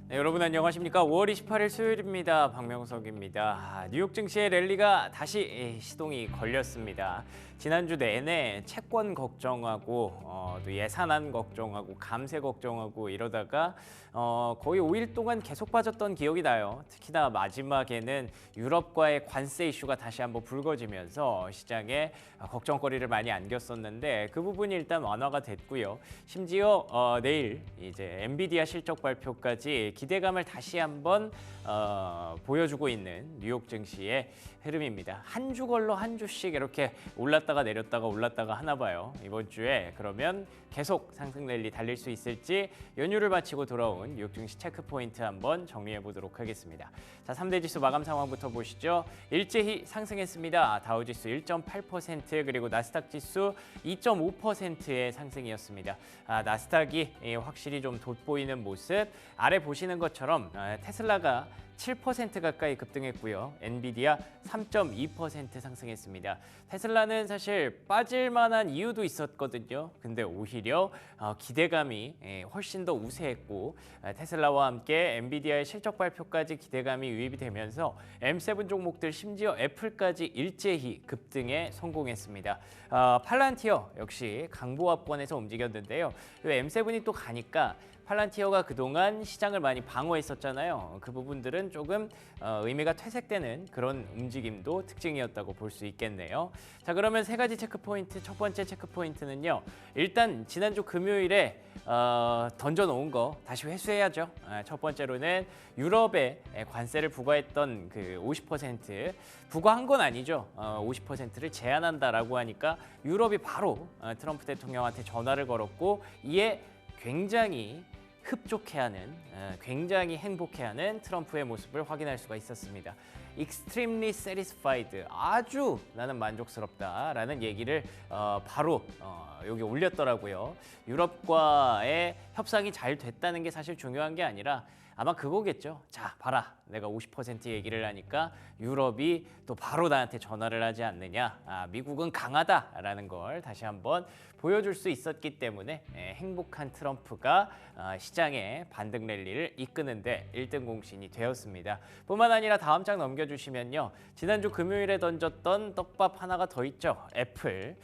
네, 여러분 안녕하십니까? 5월 28일 수요일입니다. 박명석입니다. 뉴욕 증시의 랠리가 다시 시동이 걸렸습니다. 지난주 내내 채권 걱정하고 또 예산안 걱정하고 감세 걱정하고 이러다가 거의 5일 동안 계속 빠졌던 기억이 나요. 특히나 마지막에는 유럽과의 관세 이슈가 다시 한번 불거지면서 시장에 걱정거리를 많이 안겼었는데 그 부분이 일단 완화가 됐고요. 심지어 내일 이제 엔비디아 실적 발표까지 기대감을 다시 한번 보여주고 있는 뉴욕 증시의 흐름입니다. 한 주 걸러 한 주씩 이렇게 올랐다가 내렸다가 올랐다가 하나 봐요. 이번 주에 그러면 계속 상승 랠리 달릴 수 있을지 연휴를 마치고 돌아온 뉴욕 증시 체크 포인트 한번 정리해 보도록 하겠습니다. 자, 3대 지수 마감 상황부터 보시죠. 일제히 상승했습니다. 다우지수 1.8% 그리고 나스닥 지수 2.5%의 상승이었습니다. 나스닥이 확실히 좀 돋보이는 모습. 아래 보시는 것처럼 테슬라가 7% 가까이 급등했고요. 엔비디아 3.2% 상승했습니다. 테슬라는 사실 빠질 만한 이유도 있었거든요. 근데 오히려 기대감이 훨씬 더 우세했고 테슬라와 함께 엔비디아의 실적 발표까지 기대감이 유입이 되면서 M7 종목들 심지어 애플까지 일제히 급등에 성공했습니다. 팔란티어 역시 강보합권에서 움직였는데요. M7이 또 가니까 팔란티어가 그동안 시장을 많이 방어했었잖아요. 그 부분들은 조금 의미가 퇴색되는 그런 움직임도 특징이었다고 볼 수 있겠네요. 자, 그러면 세 가지 체크포인트, 첫 번째 체크포인트는요. 일단 지난주 금요일에 던져놓은 거 다시 회수해야죠. 첫 번째로는 유럽에 관세를 부과했던 그 50% 부과한 건 아니죠. 50%를 제한한다라고 하니까 유럽이 바로 트럼프 대통령한테 전화를 걸었고 이에 굉장히 흡족해하는, 굉장히 행복해하는 트럼프의 모습을 확인할 수가 있었습니다. Extremely satisfied, 아주 나는 만족스럽다라는 얘기를 바로 여기 올렸더라고요. 유럽과의 협상이 잘 됐다는 게 사실 중요한 게 아니라 아마 그거겠죠. 자, 봐라. 내가 50% 얘기를 하니까 유럽이 또 바로 나한테 전화를 하지 않느냐. 미국은 강하다라는 걸 다시 한번 보여줄 수 있었기 때문에 행복한 트럼프가 시장의 반등 랠리를 이끄는데 1등 공신이 되었습니다. 뿐만 아니라 다음 장 넘겨주시면요. 지난주 금요일에 던졌던 떡밥 하나가 더 있죠. 애플.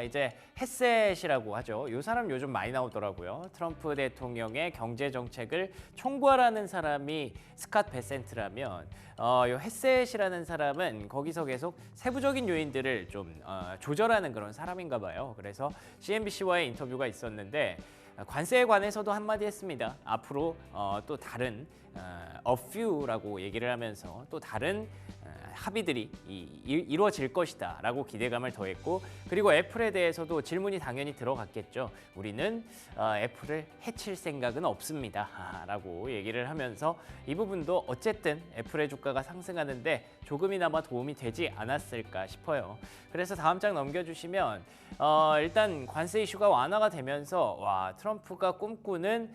이제 헤셋이라고 하죠. 이 사람 요즘 많이 나오더라고요. 트럼프 대통령의 경제 정책을 총괄하는 사람이 스캇 베센트라면 이 헤셋이라는 사람은 거기서 계속 세부적인 요인들을 좀 조절하는 그런 사람인가 봐요. 그래서 CNBC와의 인터뷰가 있었는데 관세에 관해서도 한마디 했습니다. 앞으로 또 다른 a few라고 얘기를 하면서 또 다른 합의들이 이루어질 것이다 라고 기대감을 더했고 그리고 애플에 대해서도 질문이 당연히 들어갔겠죠. 우리는 애플을 해칠 생각은 없습니다 라고 얘기를 하면서 이 부분도 어쨌든 애플의 주가가 상승하는데 조금이나마 도움이 되지 않았을까 싶어요. 그래서 다음 장 넘겨주시면 일단 관세 이슈가 완화가 되면서 와 트럼프가 꿈꾸는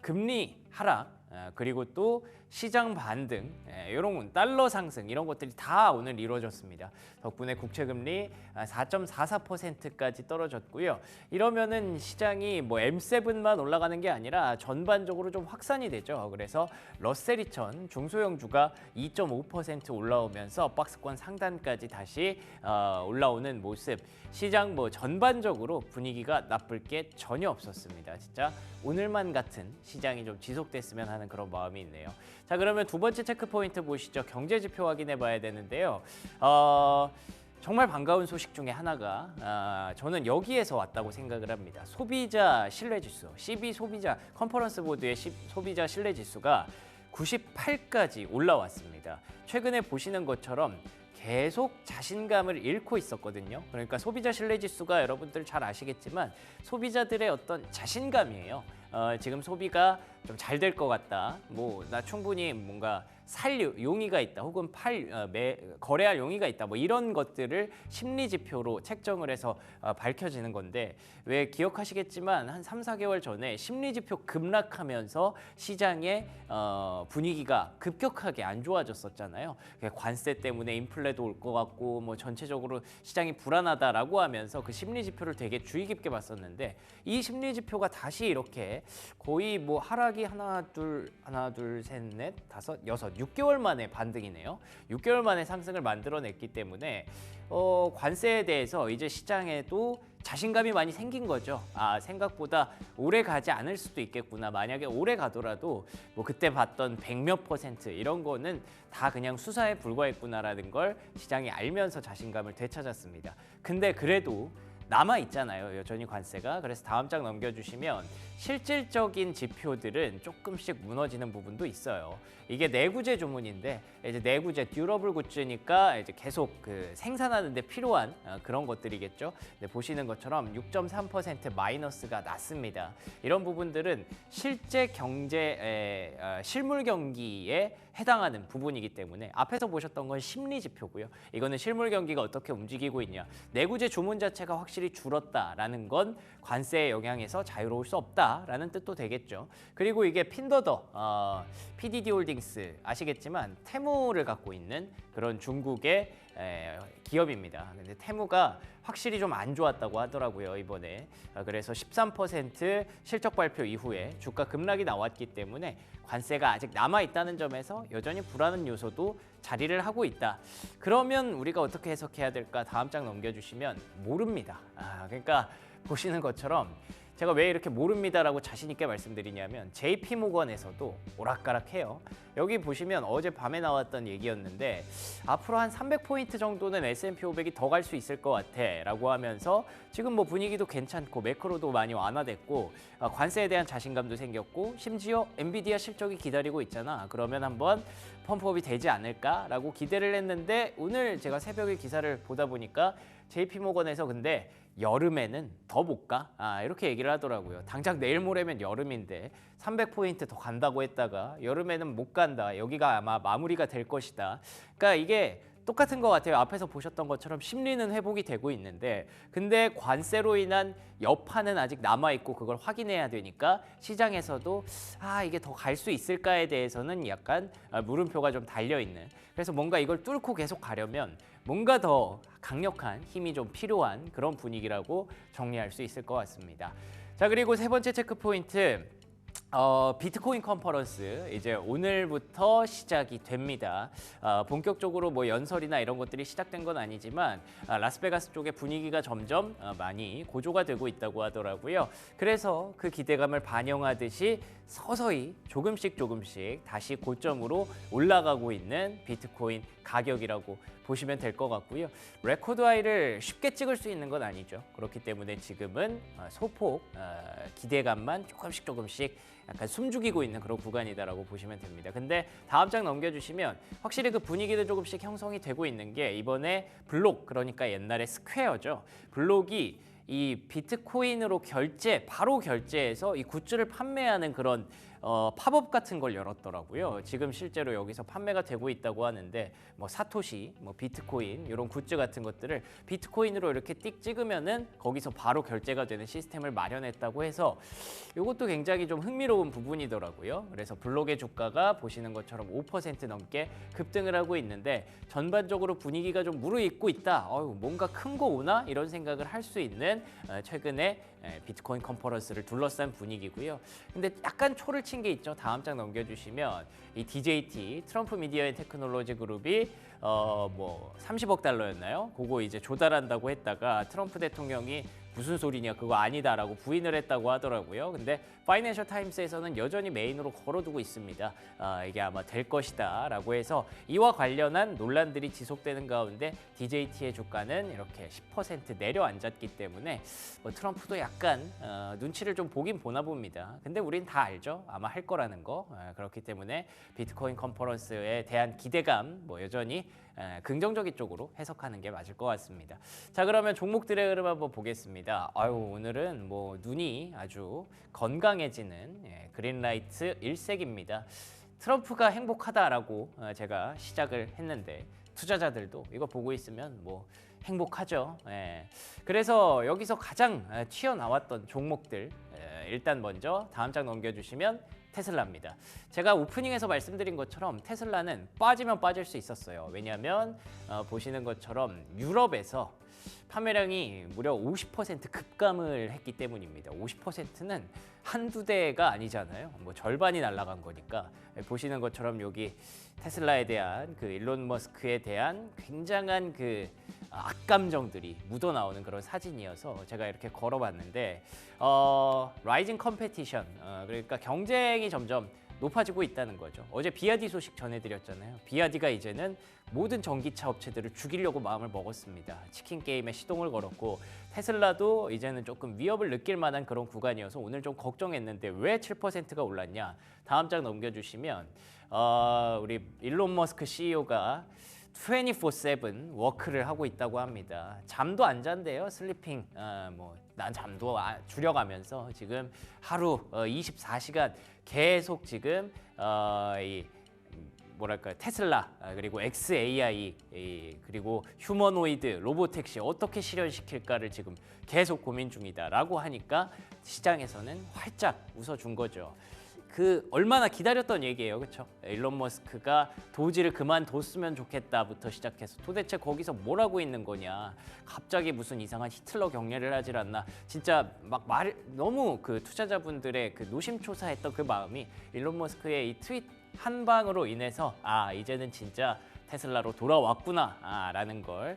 금리 하락 그리고 또 시장 반등, 이런 달러 상승 이런 것들이 다 오늘 이루어졌습니다. 덕분에 국채금리 4.44%까지 떨어졌고요. 이러면은 시장이 뭐 M7만 올라가는 게 아니라 전반적으로 좀 확산이 되죠. 그래서 러셀 2000 중소형주가 2.5% 올라오면서 박스권 상단까지 다시 올라오는 모습. 시장 뭐 전반적으로 분위기가 나쁠 게 전혀 없었습니다. 진짜 오늘만 같은 시장이 좀 지속됐으면 하는 그런 마음이 있네요. 자, 그러면 두 번째 체크 포인트 보시죠. 경제 지표 확인해 봐야 되는데요. 정말 반가운 소식 중에 하나가 저는 여기에서 왔다고 생각을 합니다. 소비자 신뢰지수, CB 소비자 컨퍼런스 보드의 소비자 신뢰지수가 98까지 올라왔습니다. 최근에 보시는 것처럼 계속 자신감을 잃고 있었거든요. 그러니까 소비자 신뢰지수가 여러분들 잘 아시겠지만 소비자들의 어떤 자신감이에요. 지금 소비가 좀 잘 될 것 같다. 뭐 나 충분히 뭔가 살 용의가 있다. 혹은 거래할 용의가 있다. 뭐 이런 것들을 심리 지표로 책정을 해서 밝혀지는 건데 왜 기억하시겠지만 한 3, 4개월 전에 심리 지표 급락하면서 시장의 분위기가 급격하게 안 좋아졌었잖아요. 관세 때문에 인플레도 올 것 같고 뭐 전체적으로 시장이 불안하다라고 하면서 그 심리 지표를 되게 주의 깊게 봤었는데 이 심리 지표가 다시 이렇게 거의 뭐 하락 시작이 하나 둘 셋 넷 다섯 여섯 6개월 만에 반등이네요. 6개월 만에 상승을 만들어냈기 때문에 관세에 대해서 이제 시장에도 자신감이 많이 생긴 거죠. 아, 생각보다 오래 가지 않을 수도 있겠구나. 만약에 오래 가더라도 뭐 그때 봤던 100몇 % 이런 거는 다 그냥 수사에 불과했구나라는 걸 시장이 알면서 자신감을 되찾았습니다. 근데 그래도 남아 있잖아요, 여전히 관세가. 그래서 다음 장 넘겨주시면 실질적인 지표들은 조금씩 무너지는 부분도 있어요. 이게 내구재 조문인데 이제 내구재 듀러블 굿즈니까 이제 계속 그 생산하는 데 필요한 그런 것들이겠죠. 네, 보시는 것처럼 6.3% 마이너스가 났습니다. 이런 부분들은 실제 경제 실물 경기에 해당하는 부분이기 때문에 앞에서 보셨던 건 심리 지표고요. 이거는 실물 경기가 어떻게 움직이고 있냐. 내구재 조문 자체가 확실히 줄었다라는 건 관세의 영향에서 자유로울 수 없다라는 뜻도 되겠죠. 그리고 이게 핀더더 PDD 홀딩스 아시겠지만 테무를 갖고 있는 그런 중국의 기업입니다. 근데 테무가 확실히 좀 안 좋았다고 하더라고요, 이번에. 그래서 13% 실적 발표 이후에 주가 급락이 나왔기 때문에 관세가 아직 남아 있다는 점에서 여전히 불안한 요소도 자리를 하고 있다. 그러면 우리가 어떻게 해석해야 될까? 다음 장 넘겨주시면 모릅니다. 그러니까 보시는 것처럼 제가 왜 이렇게 모릅니다라고 자신 있게 말씀드리냐면 JP모건에서도 오락가락해요. 여기 보시면 어젯밤에 나왔던 얘기였는데 앞으로 한 300포인트 정도는 S&P 500이 더 갈 수 있을 것 같아 라고 하면서 지금 뭐 분위기도 괜찮고 매크로도 많이 완화됐고 관세에 대한 자신감도 생겼고 심지어 엔비디아 실적이 기다리고 있잖아. 그러면 한번 펌프업이 되지 않을까라고 기대를 했는데 오늘 제가 새벽에 기사를 보다 보니까 JP모건에서 근데 여름에는 더 못 가? 이렇게 얘기를 하더라고요. 당장 내일 모레면 여름인데 300포인트 더 간다고 했다가 여름에는 못 간다. 여기가 아마 마무리가 될 것이다. 그러니까 이게 똑같은 것 같아요. 앞에서 보셨던 것처럼 심리는 회복이 되고 있는데 근데 관세로 인한 여파는 아직 남아있고 그걸 확인해야 되니까 시장에서도 이게 더 갈 수 있을까에 대해서는 약간 물음표가 좀 달려있는 그래서 뭔가 이걸 뚫고 계속 가려면 뭔가 더 강력한 힘이 좀 필요한 그런 분위기라고 정리할 수 있을 것 같습니다. 자, 그리고 세 번째 체크 포인트. 비트코인 컨퍼런스 이제 오늘부터 시작이 됩니다. 본격적으로 뭐 연설이나 이런 것들이 시작된 건 아니지만 라스베가스 쪽의 분위기가 점점 많이 고조가 되고 있다고 하더라고요. 그래서 그 기대감을 반영하듯이 서서히 조금씩 다시 고점으로 올라가고 있는 비트코인 가격이라고 보시면 될 것 같고요. 레코드 하이를 쉽게 찍을 수 있는 건 아니죠. 그렇기 때문에 지금은 소폭 기대감만 조금씩 약간 숨죽이고 있는 그런 구간이다라고 보시면 됩니다. 근데 다음 장 넘겨주시면 확실히 그 분위기도 조금씩 형성이 되고 있는 게 이번에 블록, 그러니까 옛날에 스퀘어죠. 블록이 이 비트코인으로 바로 결제해서 이 굿즈를 판매하는 그런 팝업 같은 걸 열었더라고요. 지금 실제로 여기서 판매가 되고 있다고 하는데 뭐 사토시, 뭐 비트코인 이런 굿즈 같은 것들을 비트코인으로 이렇게 띡 찍으면은 거기서 바로 결제가 되는 시스템을 마련했다고 해서 이것도 굉장히 좀 흥미로운 부분이더라고요. 그래서 블록의 주가가 보시는 것처럼 5% 넘게 급등을 하고 있는데 전반적으로 분위기가 좀 무르익고 있다. 뭔가 큰 거 오나? 이런 생각을 할 수 있는 최근에 비트코인 컨퍼런스를 둘러싼 분위기고요. 근데 약간 초를 친 게 있죠. 다음 장 넘겨주시면 이 DJT 트럼프 미디어 앤 테크놀로지 그룹이 뭐 30억 달러였나요? 그거 이제 조달한다고 했다가 트럼프 대통령이 무슨 소리냐 그거 아니다라고 부인을 했다고 하더라고요. 근데 파이낸셜 타임스에서는 여전히 메인으로 걸어두고 있습니다. 이게 아마 될 것이다 라고 해서 이와 관련한 논란들이 지속되는 가운데 DJT의 주가는 이렇게 10% 내려앉았기 때문에 뭐 트럼프도 약간 눈치를 좀 보긴 보나 봅니다. 근데 우린 다 알죠. 아마 할 거라는 거. 그렇기 때문에 비트코인 컨퍼런스에 대한 기대감 뭐 여전히 긍정적인 쪽으로 해석하는 게 맞을 것 같습니다. 자, 그러면 종목들의 흐름 한번 보겠습니다. 오늘은 뭐 눈이 아주 건강해지는 그린라이트 일색입니다. 트럼프가 행복하다라고 제가 시작을 했는데 투자자들도 이거 보고 있으면 뭐 행복하죠. 그래서 여기서 가장 튀어나왔던 종목들 일단 먼저 다음 장 넘겨주시면 테슬라입니다. 제가 오프닝에서 말씀드린 것처럼 테슬라는 빠지면 빠질 수 있었어요. 왜냐하면 보시는 것처럼 유럽에서 판매량이 무려 50% 급감을 했기 때문입니다. 50%는 한두 대가 아니잖아요. 뭐 절반이 날아간 거니까. 보시는 것처럼 여기 테슬라에 대한 그 일론 머스크에 대한 굉장한 그 악감정들이 묻어나오는 그런 사진이어서 제가 이렇게 걸어봤는데 라이징 컴페티션, 그러니까 경쟁이 점점 높아지고 있다는 거죠. 어제 비아디 소식 전해드렸잖아요. 비아디가 이제는 모든 전기차 업체들을 죽이려고 마음을 먹었습니다. 치킨 게임에 시동을 걸었고 테슬라도 이제는 조금 위협을 느낄 만한 그런 구간이어서 오늘 좀 걱정했는데 왜 7%가 올랐냐? 다음 장 넘겨주시면 우리 일론 머스크 CEO가 24/7 워크를 하고 있다고 합니다. 잠도 안 잔대요. 슬리핑. 난 잠도 줄여가면서 지금 하루 24시간 계속 지금 테슬라 그리고 XAI 그리고 휴머노이드 로보택시 어떻게 실현시킬까를 지금 계속 고민 중이다라고 하니까 시장에서는 활짝 웃어준 거죠. 그 얼마나 기다렸던 얘기예요, 그렇죠? 일론 머스크가 도지를 그만뒀으면 좋겠다부터 시작해서 도대체 거기서 뭘 하고 있는 거냐? 갑자기 무슨 이상한 히틀러 경례를 하질 않나? 진짜 막 너무 그 투자자분들의 그 노심초사했던 그 마음이 일론 머스크의 이 트윗 한 방으로 인해서 이제는 진짜 테슬라로 돌아왔구나라는 걸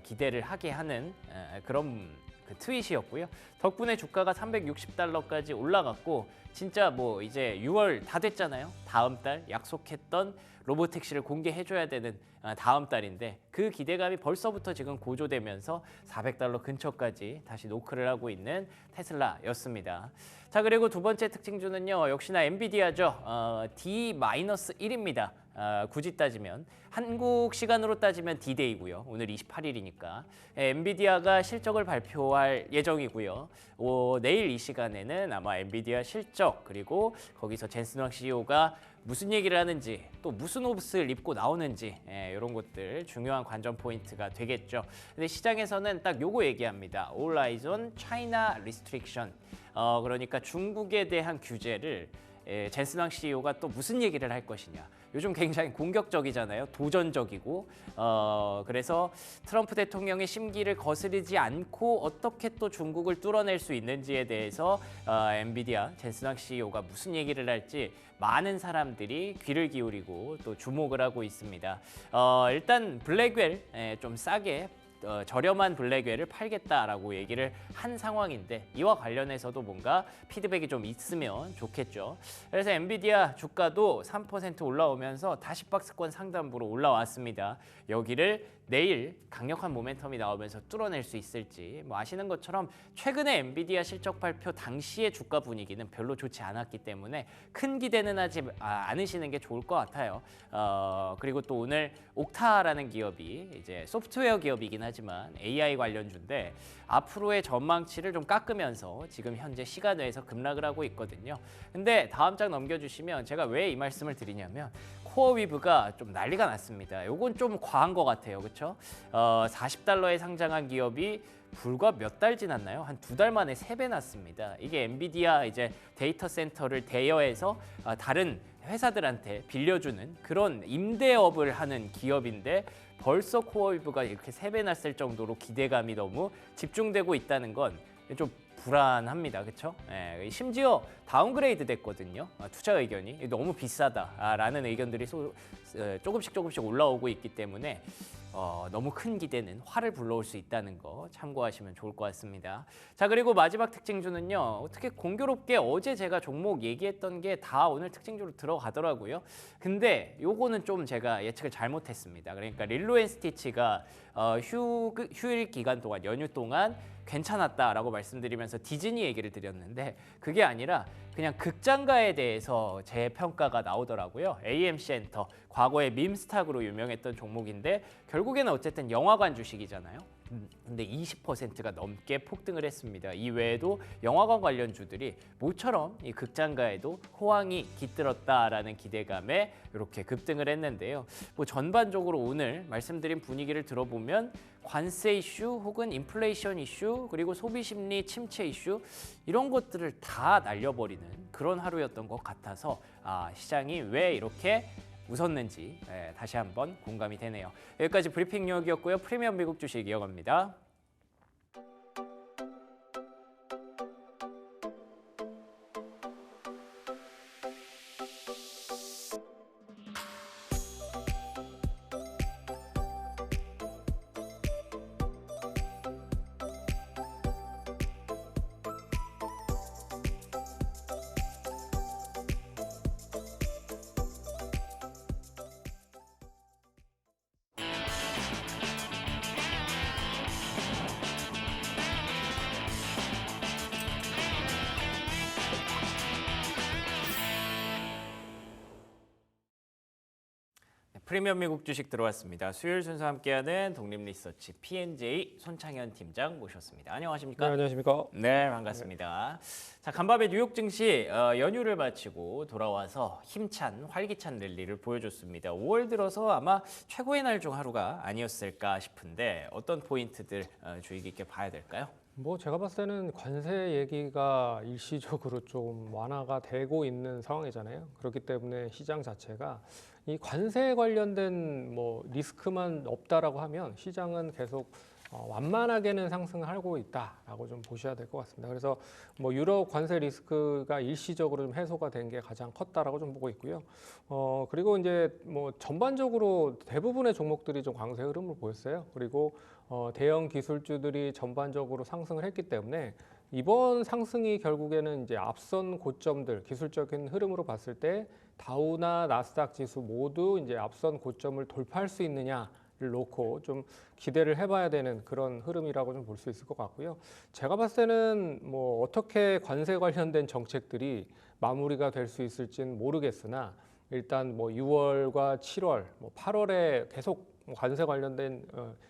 기대를 하게 하는 그런 그 트윗이었고요. 덕분에 주가가 360달러까지 올라갔고 진짜 뭐 이제 6월 다 됐잖아요. 다음 달 약속했던 로보택시를 공개해줘야 되는 다음 달인데 그 기대감이 벌써부터 지금 고조되면서 400달러 근처까지 다시 노크를 하고 있는 테슬라였습니다. 자, 그리고 두 번째 특징주는요. 역시나 엔비디아죠. D-1입니다. 굳이 따지면 한국 시간으로 따지면 D-Day고요. 오늘 28일이니까 엔비디아가 실적을 발표할 예정이고요. 내일 이 시간에는 아마 엔비디아 실적 그리고 거기서 젠슨 황 CEO가 무슨 얘기를 하는지 또 무슨 옷을 입고 나오는지 이런 것들 중요한 관전 포인트가 되겠죠. 근데 시장에서는 딱 요거 얘기합니다. All eyes on China restriction. 그러니까 중국에 대한 규제를 젠슨 황 CEO가 또 무슨 얘기를 할 것이냐. 요즘 굉장히 공격적이잖아요. 도전적이고 그래서 트럼프 대통령의 심기를 거스르지 않고 어떻게 또 중국을 뚫어낼 수 있는지에 대해서 엔비디아 젠슨 황 CEO가 무슨 얘기를 할지 많은 사람들이 귀를 기울이고 또 주목을 하고 있습니다. 일단 블랙웰 좀 싸게 저렴한 블랙웰을 팔겠다라고 얘기를 한 상황인데 이와 관련해서도 뭔가 피드백이 좀 있으면 좋겠죠. 그래서 엔비디아 주가도 3% 올라오면서 다시 박스권 상단부로 올라왔습니다. 여기를 내일 강력한 모멘텀이 나오면서 뚫어낼 수 있을지 아시는 것처럼 최근에 엔비디아 실적 발표 당시의 주가 분위기는 별로 좋지 않았기 때문에 큰 기대는 하지 않으시는 게 좋을 것 같아요. 그리고 또 오늘 옥타라는 기업이 이제 소프트웨어 기업이긴 하지만 AI 관련주인데 앞으로의 전망치를 좀 깎으면서 지금 현재 시간외에서 급락을 하고 있거든요. 근데 다음 장 넘겨주시면 제가 왜 이 말씀을 드리냐면 코어위브가 좀 난리가 났습니다. 요건 좀 과한 것 같아요. 그렇죠? 40달러에 상장한 기업이 불과 몇 달 지났나요? 한 2달 만에 3배 났습니다. 이게 엔비디아 이제 데이터 센터를 대여해서 다른 회사들한테 빌려주는 그런 임대업을 하는 기업인데 벌써 코어위브가 이렇게 3배 났을 정도로 기대감이 너무 집중되고 있다는 건 좀 불안합니다. 그렇죠? 심지어 다운그레이드 됐거든요. 투자 의견이 너무 비싸다라는 의견들이 조금씩 올라오고 있기 때문에 너무 큰 기대는 화를 불러올 수 있다는 거 참고하시면 좋을 것 같습니다. 자, 그리고 마지막 특징주는요. 어떻게 공교롭게 어제 제가 종목 얘기했던 게 다 오늘 특징주로 들어가더라고요. 근데 요거는 좀 제가 예측을 잘못했습니다. 그러니까 릴로 앤 스티치가 휴일 기간 동안 연휴 동안 괜찮았다라고 말씀드리면서 디즈니 얘기를 드렸는데 그게 아니라 그냥 극장가에 대해서 재평가가 나오더라고요. AMC 엔터, 과거에 밈스탁으로 유명했던 종목인데 결국에는 어쨌든 영화관 주식이잖아요. 근데 20%가 넘게 폭등을 했습니다. 이 외에도 영화관 관련주들이 모처럼 이 극장가에도 호황이 깃들었다라는 기대감에 이렇게 급등을 했는데요. 전반적으로 오늘 말씀드린 분위기를 들어보면 관세 이슈 혹은 인플레이션 이슈 그리고 소비 심리 침체 이슈 이런 것들을 다 날려버리는 그런 하루였던 것 같아서 시장이 왜 이렇게 웃었는지 다시 한번 공감이 되네요. 여기까지 브리핑 뉴욕이었고요. 프리미엄 미국 주식 이어갑니다. 프리미엄 미국 주식 들어왔습니다. 수요일 순서 함께하는 독립리서치 P&J 손창현 팀장 모셨습니다. 안녕하십니까? 네, 안녕하십니까? 네, 반갑습니다. 자, 간밤에 뉴욕 증시 연휴를 마치고 돌아와서 힘찬 활기찬 랠리를 보여줬습니다. 5월 들어서 아마 최고의 날 중 하루가 아니었을까 싶은데 어떤 포인트들 주의 깊게 봐야 될까요? 뭐 제가 봤을 때는 관세 얘기가 일시적으로 좀 완화가 되고 있는 상황이잖아요. 그렇기 때문에 시장 자체가 이 관세 관련된 뭐 리스크만 없다라고 하면 시장은 계속 완만하게는 상승하고 있다라고 좀 보셔야 될 것 같습니다. 그래서 뭐 유럽 관세 리스크가 일시적으로 좀 해소가 된 게 가장 컸다라고 좀 보고 있고요. 그리고 이제 뭐 전반적으로 대부분의 종목들이 좀 강세 흐름을 보였어요. 그리고 대형 기술주들이 전반적으로 상승을 했기 때문에 이번 상승이 결국에는 이제 앞선 고점들 기술적인 흐름으로 봤을 때 다우나 나스닥 지수 모두 이제 앞선 고점을 돌파할 수 있느냐를 놓고 좀 기대를 해봐야 되는 그런 흐름이라고 좀 볼 수 있을 것 같고요. 제가 봤을 때는 뭐 어떻게 관세 관련된 정책들이 마무리가 될 수 있을지는 모르겠으나 일단 뭐 6월과 7월, 뭐 8월에 계속 관세 관련된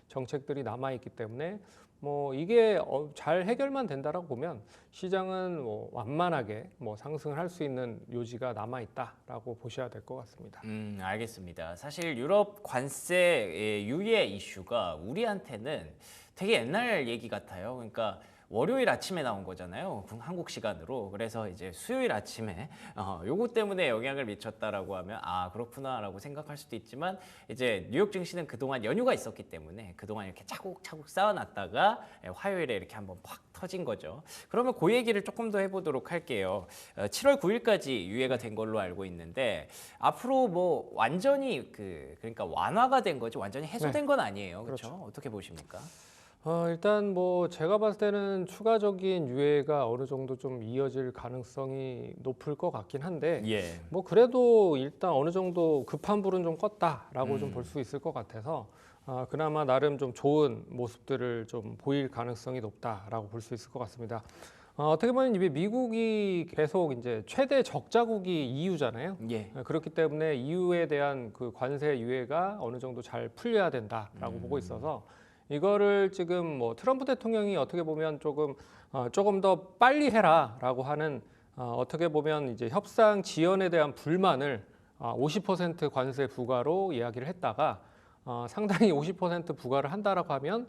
정책들이 남아 있기 때문에 뭐 이게 잘 해결만 된다라고 보면 시장은 뭐 완만하게 뭐 상승을 할 수 있는 요지가 남아 있다라고 보셔야 될 것 같습니다. 알겠습니다. 사실 유럽 관세 유예 이슈가 우리한테는 되게 옛날 얘기 같아요. 그러니까 월요일 아침에 나온 거잖아요. 한국 시간으로. 그래서 이제 수요일 아침에 요거 때문에 영향을 미쳤다라고 하면 그렇구나라고 생각할 수도 있지만 이제 뉴욕 증시는 그동안 연휴가 있었기 때문에 그동안 이렇게 차곡차곡 쌓아놨다가 화요일에 이렇게 한번 팍 터진 거죠. 그러면 그 얘기를 조금 더 해보도록 할게요. 7월 9일까지 유예가 된 걸로 알고 있는데 앞으로 뭐 완전히 그러니까 완화가 된 거지 완전히 해소된 건 아니에요. 그렇죠? 어떻게 보십니까? 일단 뭐 제가 봤을 때는 추가적인 유예가 어느 정도 좀 이어질 가능성이 높을 것 같긴 한데 뭐 그래도 일단 어느 정도 급한 불은 좀 껐다라고 좀 볼 수 있을 것 같아서 그나마 나름 좀 좋은 모습들을 좀 보일 가능성이 높다라고 볼 수 있을 것 같습니다. 어떻게 보면 이제 미국이 계속 이제 최대 적자국이 EU잖아요. 그렇기 때문에 EU에 대한 그 관세 유예가 어느 정도 잘 풀려야 된다라고 보고 있어서 이거를 지금 뭐 트럼프 대통령이 어떻게 보면 조금 더 빨리 해라라고 하는 어떻게 보면 이제 협상 지연에 대한 불만을 50% 관세 부과로 이야기를 했다가 상당히 50% 부과를 한다라고 하면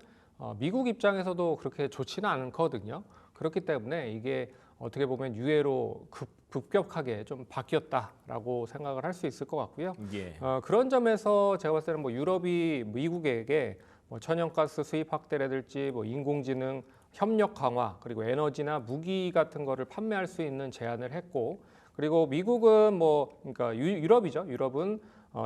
미국 입장에서도 그렇게 좋지는 않거든요. 그렇기 때문에 이게 어떻게 보면 유예로 급격하게 좀 바뀌었다라고 생각을 할 수 있을 것 같고요. 그런 점에서 제가 봤을 때는 뭐 유럽이 미국에게 뭐 천연가스 수입 확대라든지 뭐 인공지능 협력 강화 그리고 에너지나 무기 같은 거를 판매할 수 있는 제안을 했고 그리고 미국은 뭐 그러니까 유럽이죠. 유럽은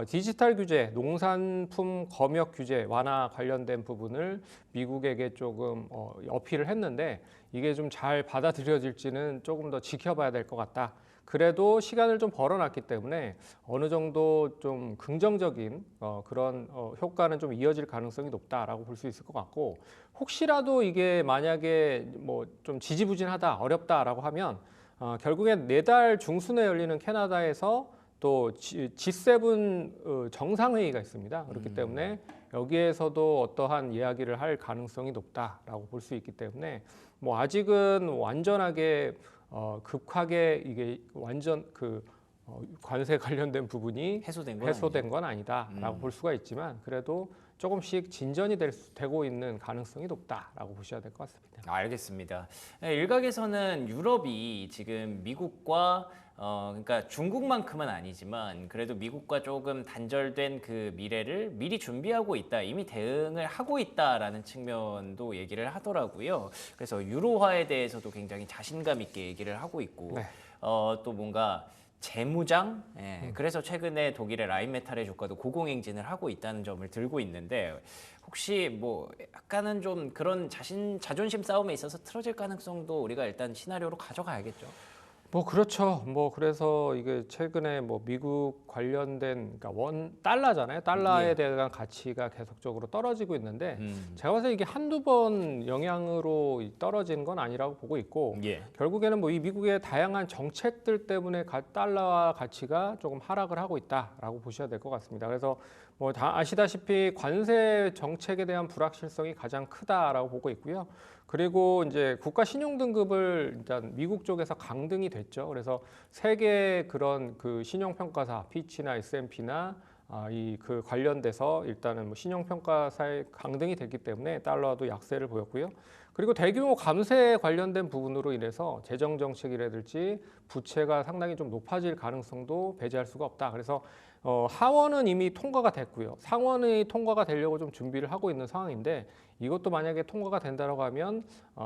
디지털 규제, 농산품 검역 규제 완화 관련된 부분을 미국에게 조금 어필을 했는데 이게 좀 잘 받아들여질지는 조금 더 지켜봐야 될 것 같다. 그래도 시간을 좀 벌어놨기 때문에 어느 정도 좀 긍정적인 그런 효과는 좀 이어질 가능성이 높다라고 볼 수 있을 것 같고 혹시라도 이게 만약에 뭐 좀 지지부진하다 어렵다라고 하면 결국엔 내달 중순에 열리는 캐나다에서 또 G7 정상회의가 있습니다. 그렇기 때문에 여기에서도 어떠한 이야기를 할 가능성이 높다라고 볼 수 있기 때문에 뭐 아직은 완전하게 급하게 이게 완전 관세 관련된 부분이 해소된 건 아니다라고 볼 수가 있지만 그래도 조금씩 진전이 되고 있는 가능성이 높다라고 보셔야 될 것 같습니다. 알겠습니다. 일각에서는 유럽이 지금 미국과 그러니까 중국만큼은 아니지만 그래도 미국과 조금 단절된 그 미래를 미리 준비하고 있다, 이미 대응을 하고 있다라는 측면도 얘기를 하더라고요. 그래서 유로화에 대해서도 굉장히 자신감 있게 얘기를 하고 있고 네. 또 뭔가 재무장, 그래서 최근에 독일의 라인메탈의 주가도 고공행진을 하고 있다는 점을 들고 있는데 혹시 뭐 약간은 좀 그런 자존심 싸움에 있어서 틀어질 가능성도 우리가 일단 시나리오로 가져가야겠죠. 뭐 그렇죠. 뭐 그래서 이게 최근에 뭐 미국 관련된 그러니까 달러잖아요. 달러에 예. 대한 가치가 계속적으로 떨어지고 있는데 제가 봐서 이게 한두 번 영향으로 떨어지는 건 아니라고 보고 있고 예. 결국에는 뭐 이 미국의 다양한 정책들 때문에 달러와 가치가 조금 하락을 하고 있다라고 보셔야 될 것 같습니다. 그래서 뭐 다 아시다시피 관세 정책에 대한 불확실성이 가장 크다라고 보고 있고요. 그리고 이제 국가 신용 등급을 일단 미국 쪽에서 강등이 됐죠. 그래서 세계 그런 그 신용 평가사 피치나 S&P나 이 그 관련돼서 일단은 뭐 신용 평가사에 강등이 됐기 때문에 달러도 약세를 보였고요. 그리고 대규모 감세 관련된 부분으로 인해서 재정 정책이라든지 부채가 상당히 좀 높아질 가능성도 배제할 수가 없다. 그래서 하원은 이미 통과가 됐고요. 상원이 통과가 되려고 좀 준비를 하고 있는 상황인데 이것도 만약에 통과가 된다고 하면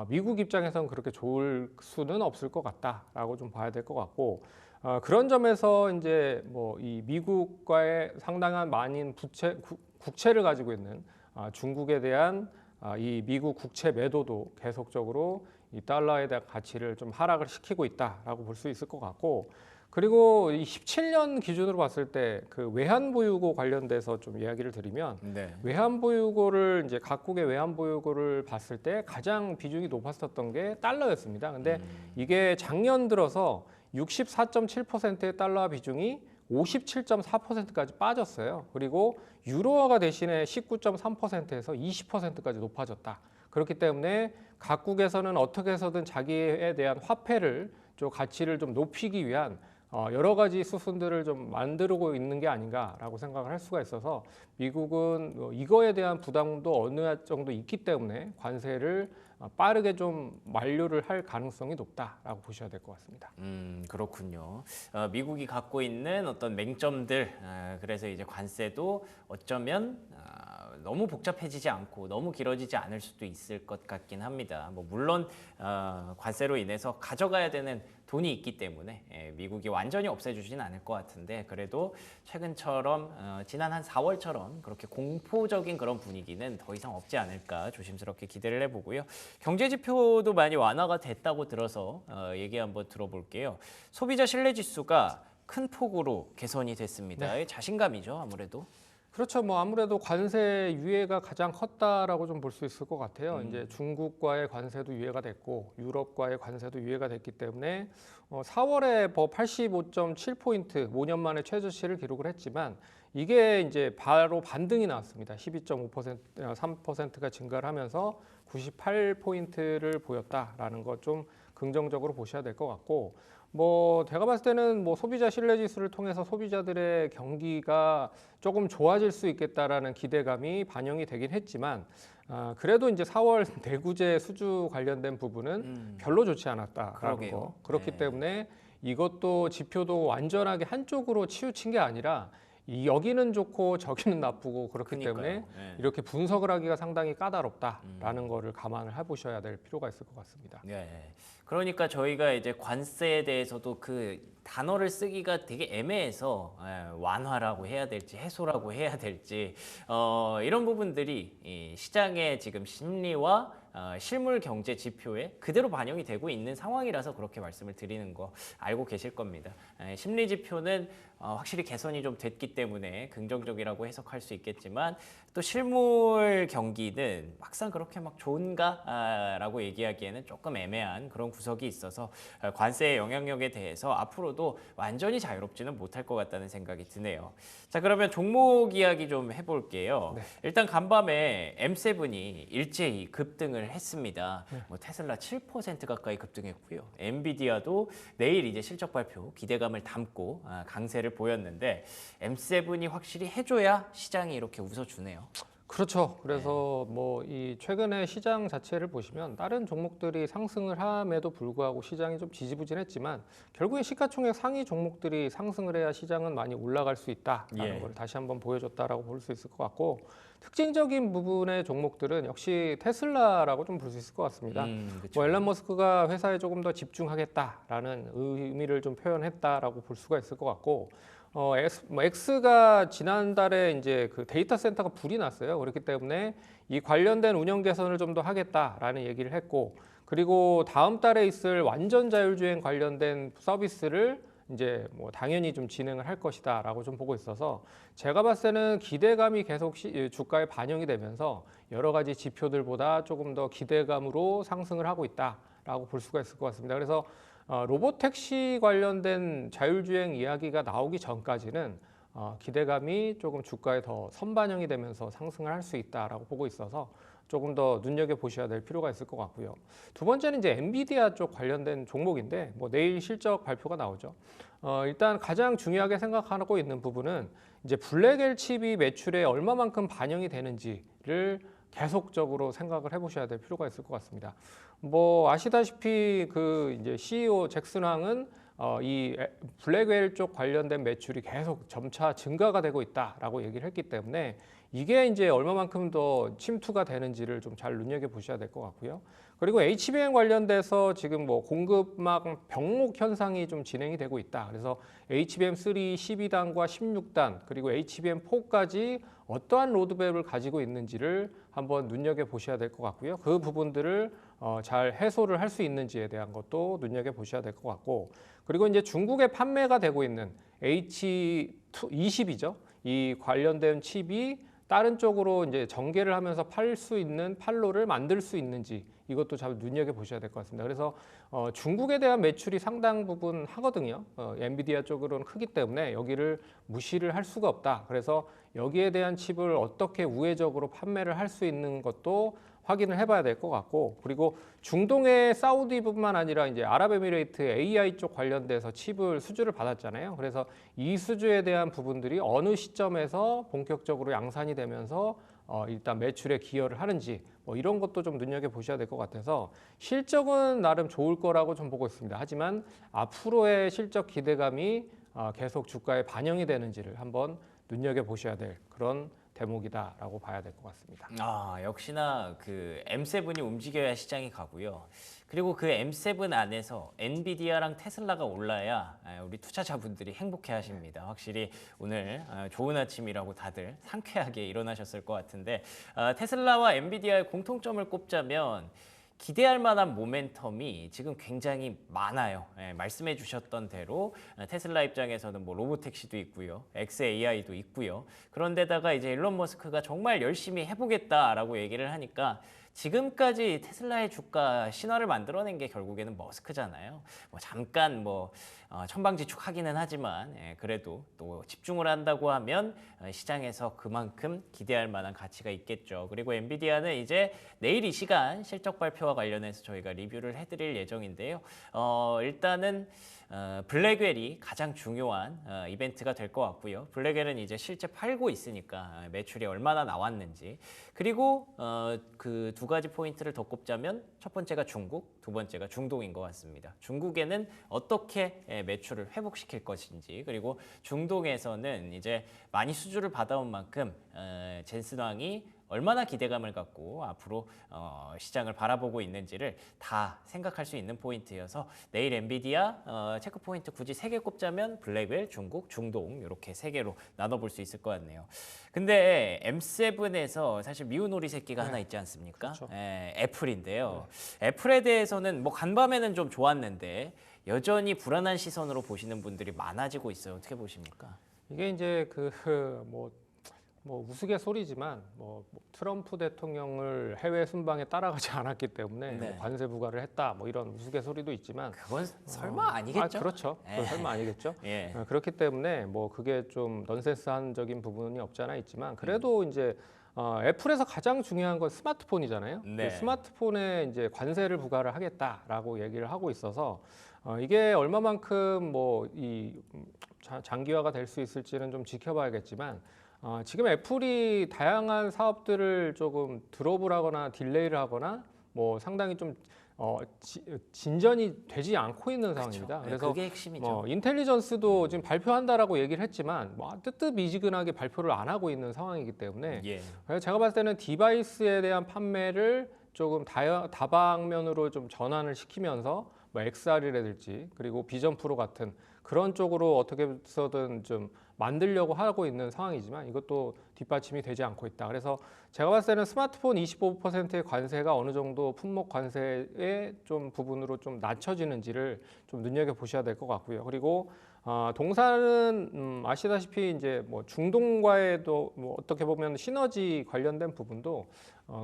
미국 입장에서는 그렇게 좋을 수는 없을 것 같다라고 좀 봐야 될 것 같고 그런 점에서 이제 뭐 이 미국과의 상당한 많은 국채를 가지고 있는 중국에 대한 이 미국 국채 매도도 계속적으로 이 달러에 대한 가치를 좀 하락을 시키고 있다라고 볼 수 있을 것 같고 그리고 이 17년 기준으로 봤을 때 그 외환 보유고 관련돼서 좀 이야기를 드리면 네. 외환 보유고를 이제 각국의 외환 보유고를 봤을 때 가장 비중이 높았었던 게 달러였습니다. 근데 이게 작년 들어서 64.7%의 달러 비중이 57.4%까지 빠졌어요. 그리고 유로화가 대신에 19.3%에서 20%까지 높아졌다. 그렇기 때문에 각국에서는 어떻게 해서든 자기에 대한 화폐를 좀 가치를 좀 높이기 위한 여러 가지 수순들을 좀 만들고 있는 게 아닌가라고 생각을 할 수가 있어서 미국은 이거에 대한 부담도 어느 정도 있기 때문에 관세를 빠르게 좀 만료를 할 가능성이 높다라고 보셔야 될 것 같습니다. 그렇군요. 미국이 갖고 있는 어떤 맹점들, 그래서 이제 관세도 어쩌면 너무 복잡해지지 않고 너무 길어지지 않을 수도 있을 것 같긴 합니다. 뭐 물론 관세로 인해서 가져가야 되는 돈이 있기 때문에 미국이 완전히 없애주진 않을 것 같은데 그래도 최근처럼 지난 한 4월처럼 그렇게 공포적인 그런 분위기는 더 이상 없지 않을까 조심스럽게 기대를 해보고요. 경제 지표도 많이 완화가 됐다고 들어서 얘기 한번 들어볼게요. 소비자 신뢰 지수가 큰 폭으로 개선이 됐습니다. 네. 자신감이죠, 아무래도. 그렇죠. 뭐 아무래도 관세 유예가 가장 컸다라고 좀 볼 수 있을 것 같아요. 이제 중국과의 관세도 유예가 됐고 유럽과의 관세도 유예가 됐기 때문에 4월에 뭐 85.7포인트 5년 만에 최저치를 기록을 했지만 이게 이제 바로 반등이 나왔습니다. 12.5% 3%가 증가를 하면서 98포인트를 보였다라는 것 좀 긍정적으로 보셔야 될 것 같고 뭐 제가 봤을 때는 뭐 소비자 신뢰 지수를 통해서 소비자들의 경기가 조금 좋아질 수 있겠다라는 기대감이 반영이 되긴 했지만 그래도 이제 4월 내구재 수주 관련된 부분은 별로 좋지 않았다라는 거. 그렇기 때문에 이것도 지표도 완전하게 한쪽으로 치우친 게 아니라 여기는 좋고 저기는 나쁘고 그렇기 때문에 이렇게 분석을 하기가 상당히 까다롭다라는 거를 감안을 해보셔야 될 필요가 있을 것 같습니다. 그러니까 저희가 이제 관세에 대해서도 그 단어를 쓰기가 되게 애매해서 완화라고 해야 될지 해소라고 해야 될지 이런 부분들이 이 시장의 지금 심리와 실물 경제 지표에 그대로 반영이 되고 있는 상황이라서 그렇게 말씀을 드리는 거 알고 계실 겁니다. 심리 지표는 확실히 개선이 좀 됐기 때문에 긍정적이라고 해석할 수 있겠지만 또 실물 경기는 막상 그렇게 막 좋은가라고 얘기하기에는 조금 애매한 그런 구석이 있어서 관세의 영향력에 대해서 앞으로도 있어도 완전히 자유롭지는 못할 것 같다는 생각이 드네요. 자, 그러면 종목 이야기 좀 해볼게요. 네. 일단 간밤에 M7이 일제히 급등을 했습니다. 네. 뭐 테슬라 7% 가까이 급등했고요. 엔비디아도 내일 이제 실적 발표 기대감을 담고 강세를 보였는데 M7이 확실히 해줘야 시장이 이렇게 웃어주네요. 그렇죠. 그래서 뭐 이 최근에 시장 자체를 보시면 다른 종목들이 상승을 함에도 불구하고 시장이 좀 지지부진했지만 결국엔 시가총액 상위 종목들이 상승을 해야 시장은 많이 올라갈 수 있다라는 걸 다시 한번 보여줬다라고 볼 수 있을 것 같고 특징적인 부분의 종목들은 역시 테슬라라고 좀 볼 수 있을 것 같습니다. 뭐 앨런 머스크가 회사에 조금 더 집중하겠다라는 의미를 좀 표현했다라고 볼 수가 있을 것 같고 X가 지난달에 이제 그 데이터 센터가 불이 났어요. 그렇기 때문에 이 관련된 운영 개선을 좀 더 하겠다라는 얘기를 했고, 그리고 다음 달에 있을 완전 자율주행 관련된 서비스를 이제 뭐 당연히 좀 진행을 할 것이다라고 좀 보고 있어서 제가 봤을 때는 기대감이 계속 주가에 반영이 되면서 여러 가지 지표들보다 조금 더 기대감으로 상승을 하고 있다라고 볼 수가 있을 것 같습니다. 그래서 로보택시 관련된 자율주행 이야기가 나오기 전까지는 기대감이 조금 주가에 더 선반영이 되면서 상승을 할 수 있다라고 보고 있어서 조금 더 눈여겨보셔야 될 필요가 있을 것 같고요. 두 번째는 이제 엔비디아 쪽 관련된 종목인데 뭐 내일 실적 발표가 나오죠. 일단 가장 중요하게 생각하고 있는 부분은 이제 블랙엘 칩이 매출에 얼마만큼 반영이 되는지를 계속적으로 생각을 해보셔야 될 필요가 있을 것 같습니다. 뭐 아시다시피 그 이제 CEO 잭슨 황은 이 블랙웰 쪽 관련된 매출이 계속 점차 증가가 되고 있다라고 얘기를 했기 때문에 이게 이제 얼마만큼 더 침투가 되는지를 좀 잘 눈여겨 보셔야 될 것 같고요. 그리고 HBM 관련돼서 지금 뭐 공급망 병목 현상이 좀 진행이 되고 있다. 그래서 HBM3 12단과 16단 그리고 HBM4까지 어떠한 로드맵을 가지고 있는지를 한번 눈여겨 보셔야 될 것 같고요. 그 부분들을 잘 해소를 할 수 있는지에 대한 것도 눈여겨 보셔야 될 것 같고, 그리고 이제 중국에 판매가 되고 있는 H20이죠. 이 관련된 칩이 다른 쪽으로 이제 전개를 하면서 팔 수 있는 판로를 만들 수 있는지 이것도 잘 눈여겨 보셔야 될 것 같습니다. 그래서 중국에 대한 매출이 상당 부분 하거든요. 엔비디아 쪽으로는 크기 때문에 여기를 무시를 할 수가 없다. 그래서 여기에 대한 칩을 어떻게 우회적으로 판매를 할 수 있는 것도 확인을 해봐야 될 것 같고, 그리고 중동의 사우디뿐만 아니라 이제 아랍에미레이트 AI 쪽 관련돼서 칩을 수주를 받았잖아요. 그래서 이 수주에 대한 부분들이 어느 시점에서 본격적으로 양산이 되면서 일단 매출에 기여를 하는지 뭐 이런 것도 좀 눈여겨 보셔야 될 것 같아서 실적은 나름 좋을 거라고 좀 보고 있습니다. 하지만 앞으로의 실적 기대감이 계속 주가에 반영이 되는지를 한번 눈여겨 보셔야 될 그런 대목이다라고 봐야 될 것 같습니다. 역시나 그 M7이 움직여야 시장이 가고요. 그리고 그 M7 안에서 엔비디아랑 테슬라가 올라야 우리 투자자분들이 행복해 하십니다. 확실히 오늘 좋은 아침이라고 다들 상쾌하게 일어나셨을 것 같은데 테슬라와 엔비디아의 공통점을 꼽자면 기대할 만한 모멘텀이 지금 굉장히 많아요. 말씀해 주셨던 대로 테슬라 입장에서는 뭐 로보택시도 있고요. xAI도 있고요. 그런데다가 이제 일론 머스크가 정말 열심히 해보겠다라고 얘기를 하니까 지금까지 테슬라의 주가 신화를 만들어낸 게 결국에는 머스크잖아요. 뭐 잠깐 뭐 천방지축하기는 하지만 그래도 또 집중을 한다고 하면 시장에서 그만큼 기대할 만한 가치가 있겠죠. 그리고 엔비디아는 이제 내일 이 시간 실적 발표와 관련해서 저희가 리뷰를 해드릴 예정인데요. 일단은 블랙웰이 가장 중요한 이벤트가 될 것 같고요. 블랙웰은 이제 실제 팔고 있으니까 매출이 얼마나 나왔는지, 그리고 그 두 가지 포인트를 더 꼽자면 첫 번째가 중국, 두 번째가 중동인 것 같습니다. 중국에는 어떻게 매출을 회복시킬 것인지, 그리고 중동에서는 이제 많이 수주를 받아온 만큼 젠슨 왕이 얼마나 기대감을 갖고 앞으로 시장을 바라보고 있는지를 다 생각할 수 있는 포인트여서 내일 엔비디아 체크 포인트 굳이 3개 꼽자면 블랙웰, 중국, 중동 이렇게 3개로 나눠볼 수 있을 것 같네요. 근데 M7에서 사실 미운 오리 새끼가 하나 있지 않습니까? 그렇죠. 애플인데요. 애플에 대해서는 뭐 간밤에는 좀 좋았는데 여전히 불안한 시선으로 보시는 분들이 많아지고 있어요. 어떻게 보십니까? 이게 이제 뭐 우스갯소리지만 뭐 트럼프 대통령을 해외 순방에 따라가지 않았기 때문에 네. 뭐 관세 부과를 했다 뭐 이런 우스갯소리도 있지만 그건 설마 아니겠죠? 그렇죠. 그건 설마 아니겠죠. 예. 그렇기 때문에 뭐 그게 좀 넌센스한적인 부분이 없지 않아 있지만 그래도 이제 애플에서 가장 중요한 건 스마트폰이잖아요. 네. 그 스마트폰에 이제 관세를 부과를 하겠다라고 얘기를 하고 있어서 이게 얼마만큼 뭐 이 장기화가 될 수 있을지는 좀 지켜봐야겠지만 지금 애플이 다양한 사업들을 조금 드롭을 하거나 딜레이를 하거나 뭐 상당히 좀 진전이 되지 않고 있는 상황입니다. 그렇죠. 그래서 그게 핵심이죠. 인텔리전스도 지금 발표한다라고 얘기를 했지만 뜨뜻미지근하게 발표를 안 하고 있는 상황이기 때문에 예. 그래서 제가 봤을 때는 디바이스에 대한 판매를 조금 다방면으로 좀 전환을 시키면서 뭐 XR이라든지 그리고 비전 프로 같은 그런 쪽으로 어떻게 해서든 좀 만들려고 하고 있는 상황이지만 이것도 뒷받침이 되지 않고 있다. 그래서 제가 봤을 때는 스마트폰 25%의 관세가 어느 정도 품목 관세의 좀 부분으로 좀 낮춰지는지를 좀 눈여겨 보셔야 될 것 같고요. 그리고 동사는 아시다시피 이제 뭐 중동과에도 뭐 어떻게 보면 시너지 관련된 부분도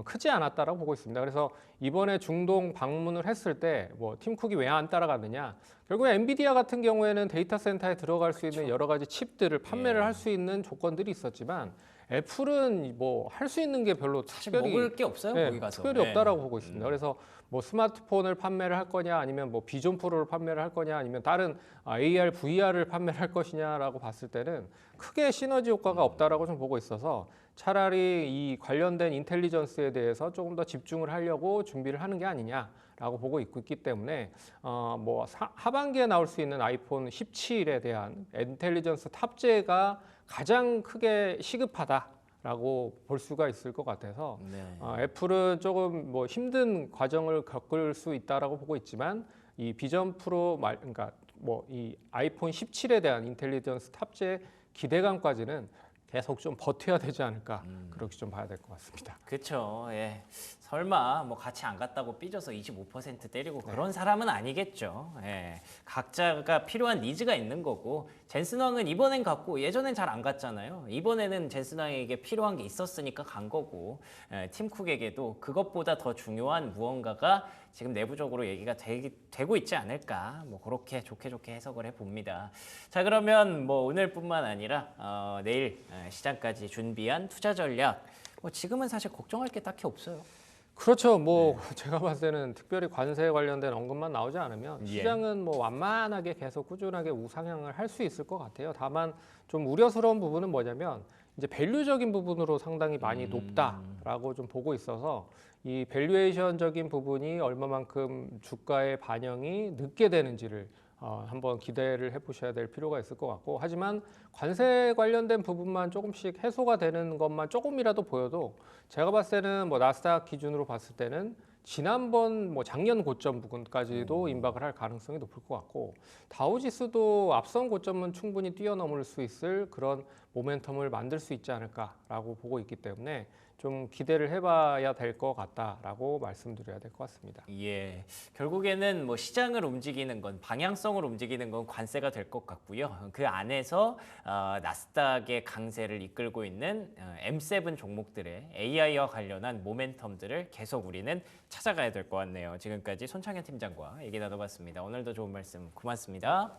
크지 않았다라고 보고 있습니다. 그래서 이번에 중동 방문을 했을 때 뭐 팀쿡이 왜 안 따라갔느냐? 결국에 엔비디아 같은 경우에는 데이터 센터에 들어갈 수 있는 여러 가지 칩들을 판매를 할 수 있는 조건들이 있었지만 애플은 뭐 할 수 있는 게 별로 사실 특별히 먹을 게 없어요. 거기 가서. 특별히 없다라고 보고 있습니다. 그래서 뭐 스마트폰을 판매를 할 거냐 아니면 뭐 비전 프로를 판매를 할 거냐 아니면 다른 AR, VR을 판매를 할 것이냐라고 봤을 때는 크게 시너지 효과가 없다라고 좀 보고 있어서 차라리 이 관련된 인텔리전스에 대해서 조금 더 집중을 하려고 준비를 하는 게 아니냐라고 보고 있기 때문에 뭐 하반기에 나올 수 있는 아이폰 17에 대한 인텔리전스 탑재가 가장 크게 시급하다라고 볼 수가 있을 것 같아서 애플은 조금 뭐 힘든 과정을 겪을 수 있다라고 보고 있지만 이 비전 프로 그러니까 뭐 이 아이폰 17에 대한 인텔리전스 탑재 기대감까지는 계속 좀 버텨야 되지 않을까 그렇게 좀 봐야 될 것 같습니다. 그렇죠. 예. 설마 뭐 같이 안 갔다고 삐져서 25% 때리고 그런 사람은 아니겠죠. 예. 각자가 필요한 니즈가 있는 거고 젠슨 왕은 이번엔 갔고 예전엔 잘 안 갔잖아요. 이번에는 젠슨 왕에게 필요한 게 있었으니까 간 거고 팀 쿡에게도 그것보다 더 중요한 무언가가 지금 내부적으로 얘기가 되고 있지 않을까 뭐 그렇게 좋게 해석을 해봅니다. 자 그러면 뭐 오늘뿐만 아니라 내일 시장까지 준비한 투자 전략 뭐 지금은 사실 걱정할 게 딱히 없어요. 그렇죠. 뭐 제가 봤을 때는 특별히 관세에 관련된 언급만 나오지 않으면 시장은 뭐 완만하게 계속 꾸준하게 우상향을 할 수 있을 것 같아요. 다만 좀 우려스러운 부분은 뭐냐면 이제 밸류적인 부분으로 상당히 많이 높다라고 좀 보고 있어서 이 밸류에이션적인 부분이 얼마만큼 주가의 반영이 늦게 되는지를 한번 기대를 해보셔야 될 필요가 있을 것 같고 하지만 관세 관련된 부분만 조금씩 해소가 되는 것만 조금이라도 보여도 제가 봤을 때는 뭐 나스닥 기준으로 봤을 때는 지난번 뭐 작년 고점 부분까지도 임박을 할 가능성이 높을 것 같고 다우지수도 앞선 고점은 충분히 뛰어넘을 수 있을 그런 모멘텀을 만들 수 있지 않을까라고 보고 있기 때문에 좀 기대를 해봐야 될 것 같다라고 말씀드려야 될 것 같습니다. 예, 결국에는 뭐 시장을 움직이는 건 방향성을 움직이는 건 관세가 될 것 같고요. 그 안에서 나스닥의 강세를 이끌고 있는 M7 종목들의 AI와 관련한 모멘텀들을 계속 우리는 찾아가야 될 것 같네요. 지금까지 손창현 팀장과 얘기 나눠봤습니다. 오늘도 좋은 말씀 고맙습니다.